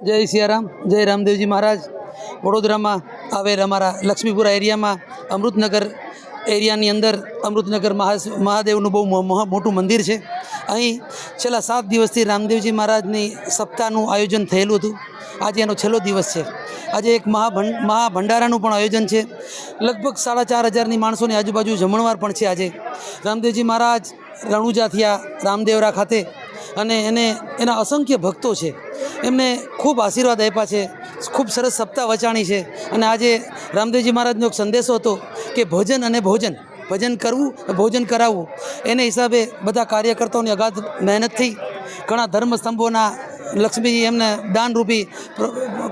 जय सियाराम। जय रामदेवजी महाराज। वडोदरा में आवेल अमरा लक्ष्मीपुरा एरिया में अमृतनगर एरिया अंदर अमृतनगर महादेवनु बहु मोटू मंदिर है। अहीं छेल्ला 7 दिवसथी रामदेवजी महाराजनी सप्ताहनु आयोजन थयेलुं हतुं। आज एनो छेल्लो दिवस है। आज एक महाभंडारानुं पण आयोजन है। लगभग 4,500 माणसोनी आजूबाजू जमणवार पण छे। आज रामदेवजी महाराज रणुजा थया रामदेवरा खाते अने एना असंख्य भक्तों है। एमने खूब आशीर्वाद आप्या छे। खूब सरस सप्ताह वचाणी है। अने आजे रामदेवजी महाराजनो एक संदेशो हतो कि भजन अने भजन करवुं भोजन करावुं। एने हिसाबे बधा कार्यकर्ताओनी अगाध मेहनत थी। घणा धर्मस्तंभोना लक्ष्मीजी एमने दान रूपी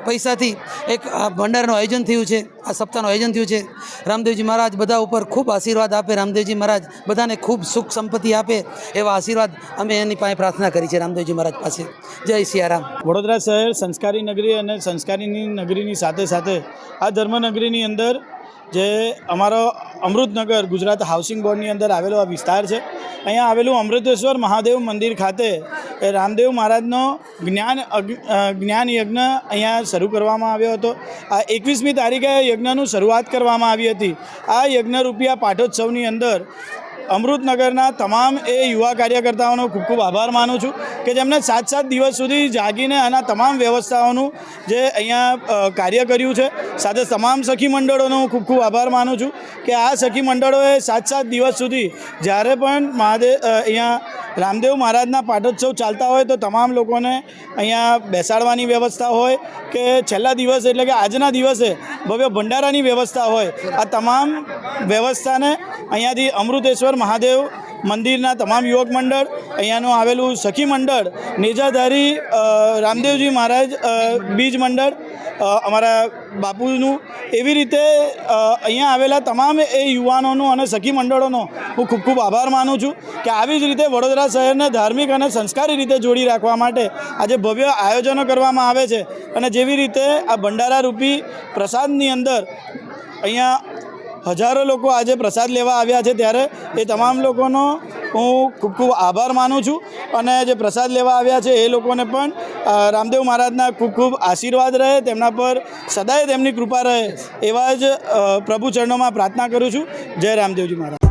पैसा थी एक भंडारનું आयोजन थयुं छे। आ सप्ताहનું आयोजन थयुं छे। रामदेवजी महाराज बधा उपर खूब आशीर्वाद आपे। रामदेवजी महाराज बधाने खूब सुख संपत्ति आपे एवा आशीर्वाद अमे एनी पासे प्रार्थना करी छे रामदेवजी महाराज पासे। जय सियाराम। वडोदरा शहर संस्कारी नगरी अने संस्कारीनी नगरीनी साथे साथे आ धर्मनगरीनी अंदर जे अमारो अमृतनगर गुजरात हाउसिंग बोर्डनी अंदर आवेलो आ विस्तार है। अहींया आवेलुं अमृतेश्वर महादेव मंदिर खाते रामदेव महाराजनो ज्ञान यज्ञ अहींया शरू करवामां आव्यो हतो। आ 21मी तारीखे यज्ञनी शरूआत करवामां आवी हती। आ यज्ञरूपी आ पाठोत्सवनी अंदर अमृतनगरना तमाम युवा कार्यकर्ताओं खूब खूब आभार मानु छूँ कि जेमने 7 दिवस सुधी जागीने आना तमाम व्यवस्थाओं जे अहींया कार्य कर्युं छे। साथे तमाम सखी मंडळोनो खूब खूब आभार मानु छूँ कि आ सखी मंडळोए 7 दिवस सुधी ज्यारे पण अहींया रामदेव महाराजना पाठोत्सव चालता होय तो तमाम लोकोने अहींया बेसाडवानी व्यवस्था होय कि छेल्ला दिवस एटले कि आजना दिवसे भव्य भंडारानी व्यवस्था होय। आ तमाम व्यवस्थाने अहींयाथी अमृतेश्वर महादेव मंदिरना तमाम युवक मंडळ अहींयानुं आवेलुं सखी मंडळ नेजाधारी रामदेवजी महाराज बीज मंडळ अमारा बापूनु एवी रीते अहींया आवेला तमाम युवानोनो अने सखी मंडळोनो हूँ खूब खूब आभार मानु छूँ कि आवी ज रीते वडोदरा शहरने धार्मिक अने संस्कारी रीते जोड़ी राखवा माटे आज भव्य आयोजनों करवामां आवे छे। अने जेवी रीते आ भंडारा रूपी प्रसादनी अंदर अहींया हजारों लोग आज प्रसाद लेवा आव्या छे त्यारे ए तमाम लोगोनो हूँ खूब खूब आभार मानु छूँ। अने जे प्रसाद लेवा आव्या छे ए लोकोने पण रामदेव महाराजना खूब खूब आशीर्वाद रहे, तेमना पर सदाय तेमनी कृपा रहे एवा ज प्रभु चरणों में प्रार्थना करूँ छूँ। जय रामदेवजी महाराज।